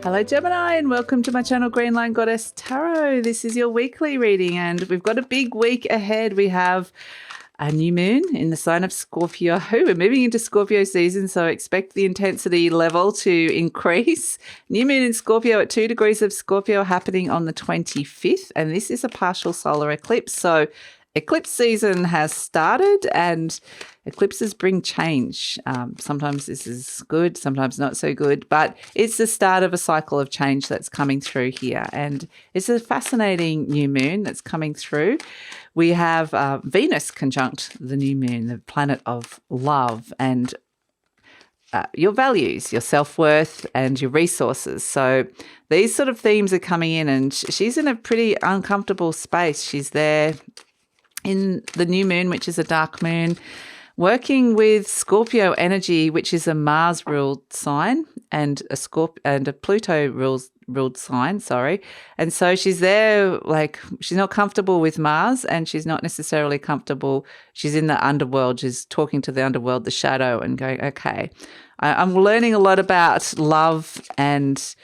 Hello Gemini and welcome to my channel Green Line Goddess Tarot. This is your weekly reading and we've got a big week ahead. We have a new moon in the sign of Scorpio. We're moving into Scorpio season, so expect the intensity level to increase. New moon in Scorpio at 2 degrees of Scorpio happening on the 25th, and this is a partial solar eclipse. So eclipse season has started and eclipses bring change. Sometimes this is good, sometimes not so good, but it's the start of a cycle of change that's coming through here. And it's a fascinating new moon that's coming through. We have Venus conjunct the new moon, the planet of love and your values, your self-worth and your resources. So these sort of themes are coming in and she's in a pretty uncomfortable space. She's there in the new moon, which is a dark moon, working with Scorpio energy, which is a Mars-ruled sign, and a Pluto-ruled sign, And so she's there, like, she's not comfortable with Mars and she's not necessarily comfortable. She's in the underworld. She's talking to the underworld, the shadow, and going, okay, I'm learning a lot about love and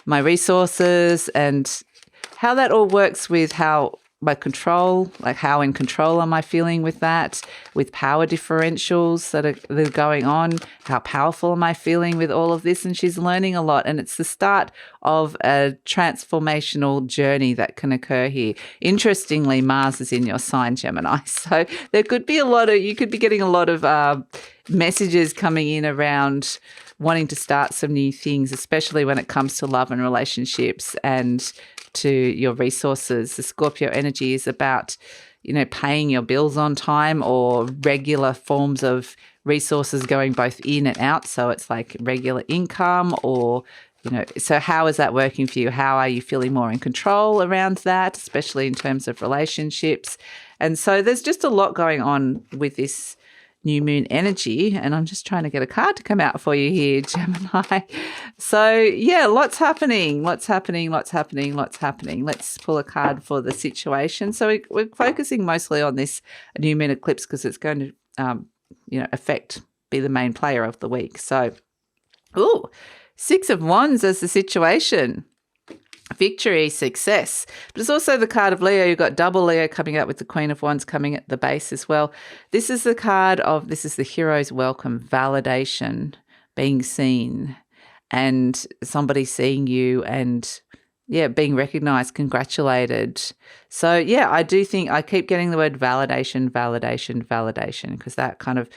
my resources and how that all works with how my control, like how in control am I feeling with that, with power differentials that are going on, how powerful am I feeling with all of this? And she's learning a lot. And it's the start of a transformational journey that can occur here. Interestingly, Mars is in your sign, Gemini. So there could be you could be getting a lot of messages coming in around wanting to start some new things, especially when it comes to love and relationships and to your resources. The Scorpio energy is about, paying your bills on time or regular forms of resources going both in and out. So it's like regular income or, so how is that working for you? How are you feeling more in control around that, especially in terms of relationships? And so there's just a lot going on with this new moon energy, and I'm just trying to get a card to come out for you here, Gemini. So yeah, lots happening. Let's pull a card for the situation. So we're focusing mostly on this new moon eclipse because it's going to be the main player of the week. So Six of Wands as the situation. Victory, success. But it's also the card of Leo. You've got double Leo coming up with the Queen of Wands coming at the base as well. This is the card of, this is the hero's welcome, validation, being seen, and somebody seeing you and, being recognized, congratulated. So, I do think I keep getting the word validation, because that kind of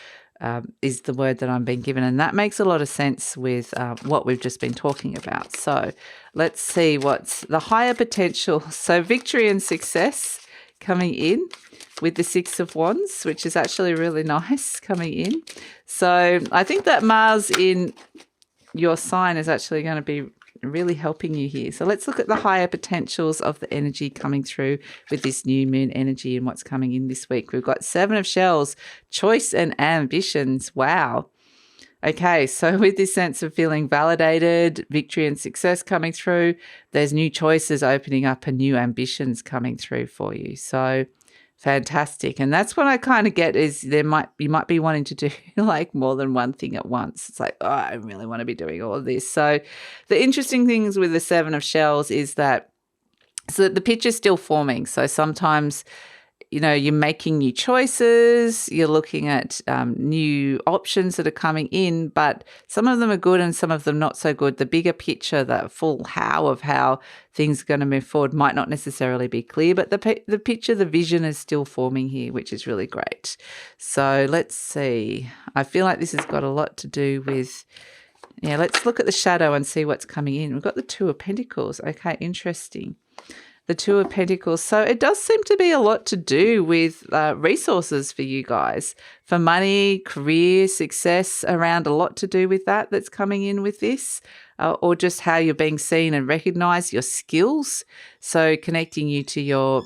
is the word that I'm being given. And that makes a lot of sense with what we've just been talking about. So let's see what's the higher potential. So victory and success coming in with the Six of Wands, which is actually really nice coming in. So I think that Mars in your sign is actually going to be really helping you here. So let's look at the higher potentials of the energy coming through with this new moon energy and what's coming in this week. We've got Seven of Shells, choice and ambitions. Wow. Okay, so with this sense of feeling validated, victory and success coming through, there's new choices opening up and new ambitions coming through for you. So fantastic. And that's what I kind of get is you might be wanting to do like more than one thing at once. It's like, I really want to be doing all of this. So the interesting things with the Seven of Shells is that the picture's still forming. So sometimes, you're making new choices, you're looking at new options that are coming in, but some of them are good and some of them not so good. The bigger picture, the full how of how things are going to move forward might not necessarily be clear, but the picture, the vision is still forming here, which is really great. So let's see. I feel like this has got a lot to do with, let's look at the shadow and see what's coming in. We've got the Two of Pentacles. Okay, interesting. The Two of Pentacles. So it does seem to be a lot to do with resources for you guys, for money, career, success, around a lot to do with that's coming in with this, or just how you're being seen and recognized, your skills. So connecting you to your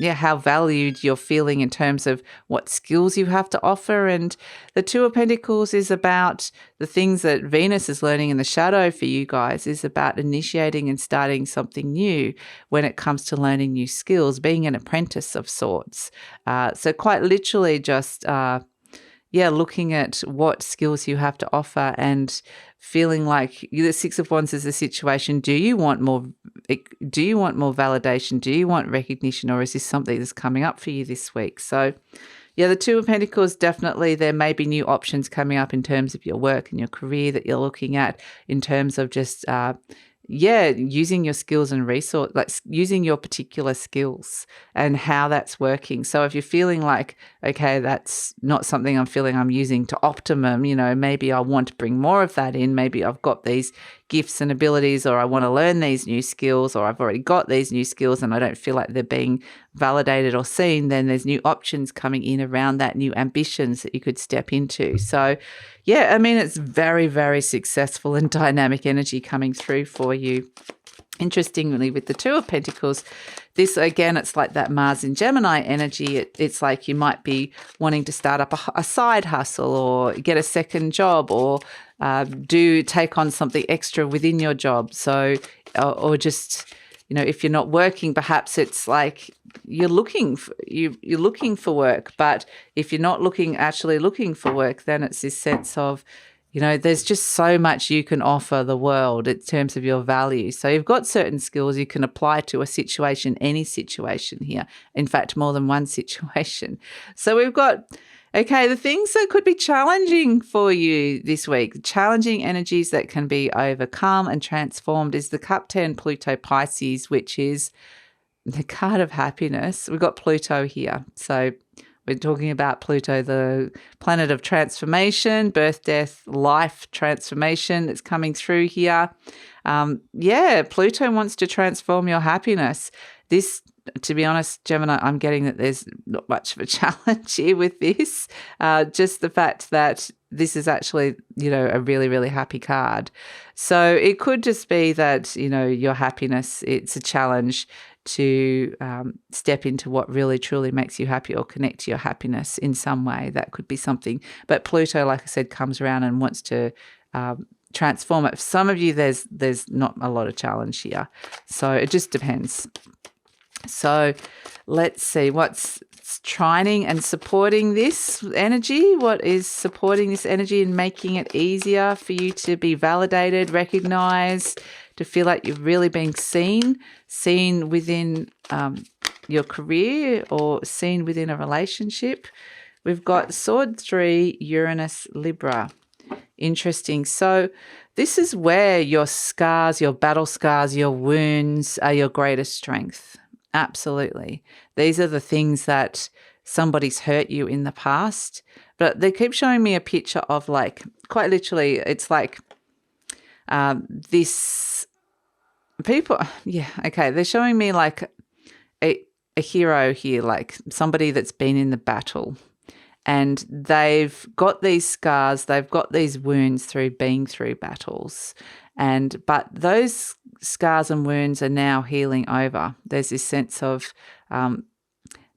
how valued you're feeling in terms of what skills you have to offer. And the Two of Pentacles is about the things that Venus is learning in the shadow for you guys, is about initiating and starting something new when it comes to learning new skills, being an apprentice of sorts. So quite literally just looking at what skills you have to offer and feeling like the Six of Wands is a situation. Do you want more validation? Do you want recognition, or is this something that's coming up for you this week? So yeah, the Two of Pentacles, definitely there may be new options coming up in terms of your work and your career that you're looking at, in terms of just using your skills and resource, like using your particular skills and how that's working. So if you're feeling like, okay, that's not something I'm feeling I'm using to optimum, maybe I want to bring more of that in. Maybe I've got these gifts and abilities, or I want to learn these new skills, or I've already got these new skills and I don't feel like they're being validated or seen. Then there's new options coming in around that, new ambitions that you could step into. So yeah, I mean, it's very, very successful and dynamic energy coming through for you. Interestingly, with the Two of Pentacles, this, again, it's like that Mars in Gemini energy. It's like you might be wanting to start up a side hustle, or get a second job, or take on something extra within your job. So, or just, if you're not working, perhaps it's like you're looking for work. But if you're not actually looking for work, then it's this sense of, there's just so much you can offer the world in terms of your value. So you've got certain skills you can apply to a situation, any situation here. In fact, more than one situation. So we've got, okay, the things that could be challenging for you this week, challenging energies that can be overcome and transformed, is the Cup 10 Pluto Pisces, which is the card of happiness. We've got Pluto here. So we're talking about Pluto, the planet of transformation, birth, death, life transformation that's coming through here. Pluto wants to transform your happiness. This, to be honest, Gemini, I'm getting that there's not much of a challenge here with this. Just the fact that this is actually, a really, really happy card. So it could just be that, your happiness, it's a challenge to step into what really truly makes you happy, or connect to your happiness in some way. That could be something. But Pluto, like I said, comes around and wants to transform it. For some of you, there's not a lot of challenge here. So it just depends. So let's see what's trining and supporting this energy. What is supporting this energy and making it easier for you to be validated, recognized, to feel like you're really being seen within your career, or seen within a relationship? We've got Sword 3, Uranus, Libra. Interesting. So this is where your scars, your battle scars, your wounds are your greatest strength. Absolutely. These are the things that somebody's hurt you in the past. But they keep showing me a picture of, like, quite literally, it's like this people. Yeah, okay. They're showing me like a hero here, like somebody that's been in the battle. And they've got these scars, they've got these wounds through being through battles. But those scars and wounds are now healing over. There's this sense of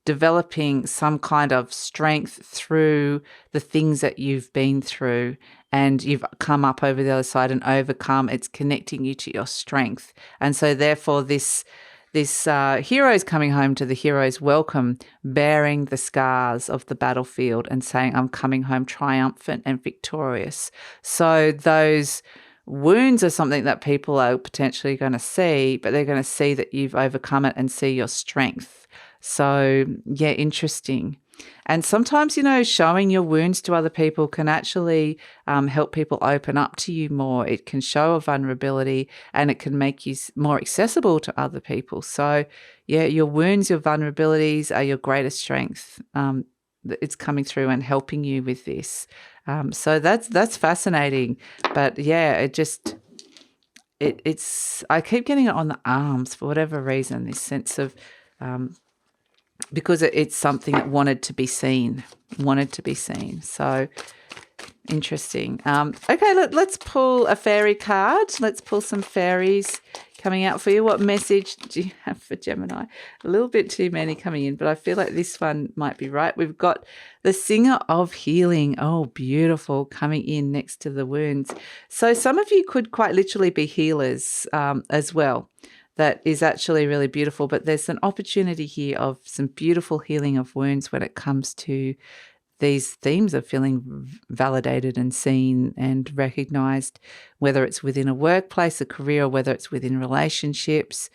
developing some kind of strength through the things that you've been through, and you've come up over the other side and overcome. It's connecting you to your strength. And so therefore this hero is coming home to the hero's welcome, bearing the scars of the battlefield and saying, I'm coming home triumphant and victorious. So those wounds are something that people are potentially going to see, but they're going to see that you've overcome it and see your strength. So, yeah, interesting. And sometimes, showing your wounds to other people can actually help people open up to you more. It can show a vulnerability, and it can make you more accessible to other people. So, yeah, your wounds, your vulnerabilities are your greatest strength. It's coming through and helping you with this. So that's fascinating. But, yeah, it's I keep getting it on the arms for whatever reason, this sense of because it's something that wanted to be seen. So interesting. Okay, let's pull a fairy card. Let's pull some fairies coming out for you. What message do you have for Gemini? A little bit too many coming in, but I feel like this one might be right. We've got the Singer of Healing. Oh, beautiful, coming in next to the wounds. So some of you could quite literally be healers as well. That is actually really beautiful, but there's an opportunity here of some beautiful healing of wounds when it comes to these themes of feeling validated and seen and recognized, whether it's within a workplace, a career, or whether it's within relationships,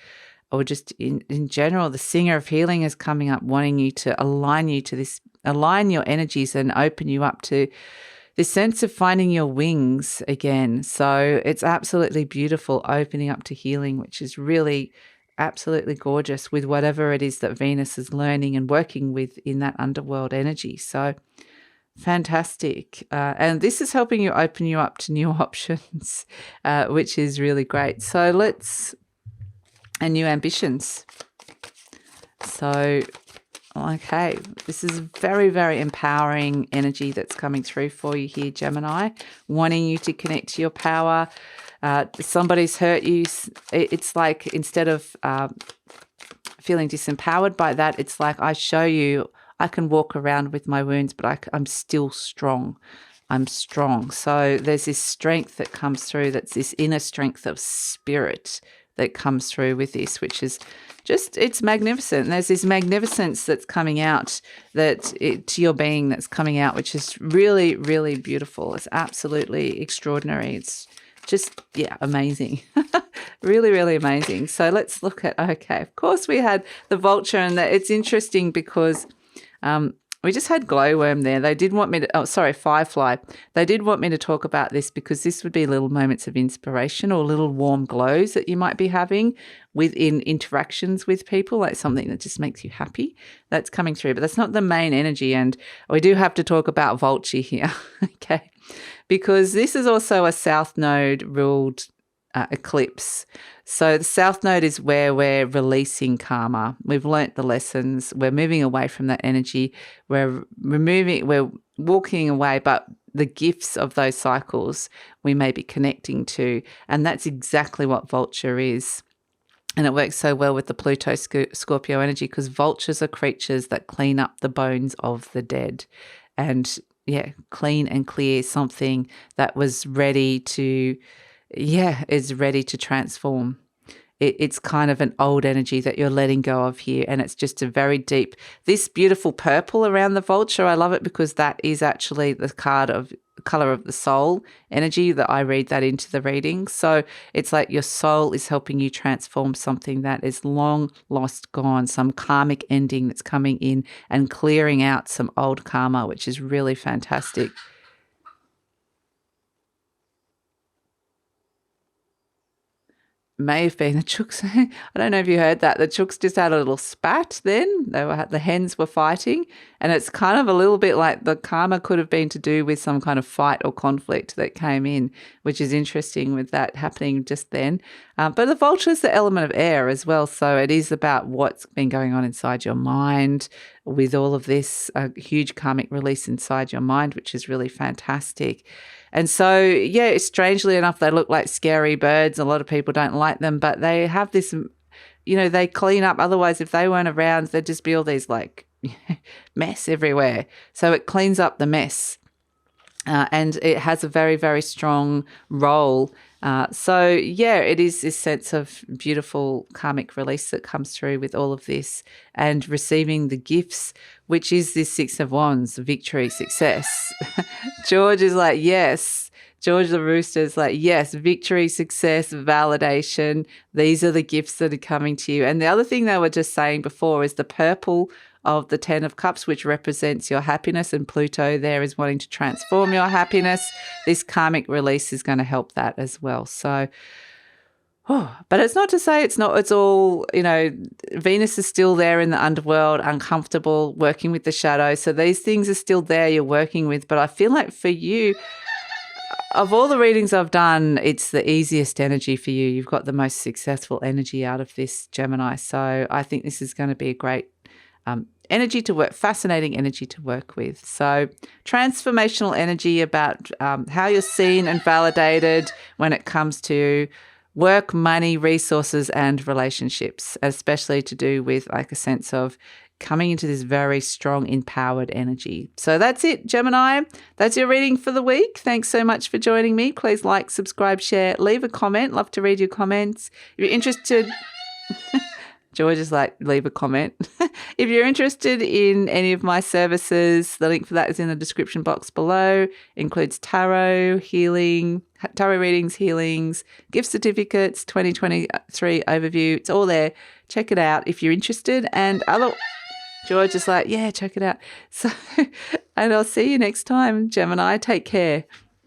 or just in general. The singer of healing is coming up, wanting you to align your energies and open you up to this sense of finding your wings again. So it's absolutely beautiful, opening up to healing, which is really absolutely gorgeous with whatever it is that Venus is learning and working with in that underworld energy. So fantastic. And this is helping you open you up to new options, which is really great. So and new ambitions. So, okay, this is very, very empowering energy that's coming through for you here, Gemini, wanting you to connect to your power. Somebody's hurt you. It's like, instead of feeling disempowered by that, it's like, I show you I can walk around with my wounds, but I'm still strong. I'm strong. So there's this strength that comes through, that's this inner strength of spirit that comes through with this, which is just, it's magnificent. And there's this magnificence that's coming out, to your being, that's coming out, which is really, really beautiful. It's absolutely extraordinary. It's just, yeah, amazing. Really, really amazing. So let's look at, okay, of course we had the vulture, and it's interesting because we just had glowworm there. They did want me to, firefly. They did want me to talk about this because this would be little moments of inspiration or little warm glows that you might be having within interactions with people, like something that just makes you happy. That's coming through, but that's not the main energy. And we do have to talk about vulture here, okay? Because this is also a South Node ruled eclipse. So the South Node is where we're releasing karma. We've learnt the lessons. We're moving away from that energy. We're walking away, but the gifts of those cycles we may be connecting to. And that's exactly what vulture is. And it works so well with the Pluto Scorpio energy, because vultures are creatures that clean up the bones of the dead. And yeah, clean and clear something that was ready to transform. It's kind of an old energy that you're letting go of here, and it's just a very deep, this beautiful purple around the vulture. I love it because that is actually the color of the soul energy that I read that into the reading. So it's like your soul is helping you transform something that is long lost, gone, some karmic ending that's coming in and clearing out some old karma, which is really fantastic. May have been the chooks. I don't know if you heard that. The chooks just had a little spat then. The hens were fighting, and it's kind of a little bit like the karma could have been to do with some kind of fight or conflict that came in, which is interesting with that happening just then. But the vulture is the element of air as well, so it is about what's been going on inside your mind with all of this huge karmic release inside your mind, which is really fantastic. And so, yeah, strangely enough, they look like scary birds. A lot of people don't like them, but they have this, they clean up. Otherwise, if they weren't around, there'd just be all these like mess everywhere. So it cleans up the mess. And it has a very, very strong role. So, yeah, it is this sense of beautiful karmic release that comes through with all of this, and receiving the gifts, which is this Six of Wands, victory, success. George is like, yes. George the Rooster is like, yes, victory, success, validation. These are the gifts that are coming to you. And the other thing they were just saying before is the purple of the 10 of Cups, which represents your happiness, and Pluto there is wanting to transform your happiness. This karmic release is going to help that as well. So, but it's not to say it's all, Venus is still there in the underworld, uncomfortable, working with the shadows. So these things are still there you're working with. But I feel like for you, of all the readings I've done, it's the easiest energy for you. You've got the most successful energy out of this, Gemini. So I think this is going to be a great energy to work, fascinating energy to work with. So transformational energy about how you're seen and validated when it comes to work, money, resources, and relationships, especially to do with like a sense of coming into this very strong, empowered energy. So that's it, Gemini. That's your reading for the week. Thanks so much for joining me. Please like, subscribe, share, leave a comment. Love to read your comments. If you're interested... George is like, leave a comment. If you're interested in any of my services, the link for that is in the description box below. Includes tarot, healing, tarot readings, healings, gift certificates, 2023 overview. It's all there. Check it out if you're interested. And George is like, yeah, check it out. So, and I'll see you next time, Gemini. Take care.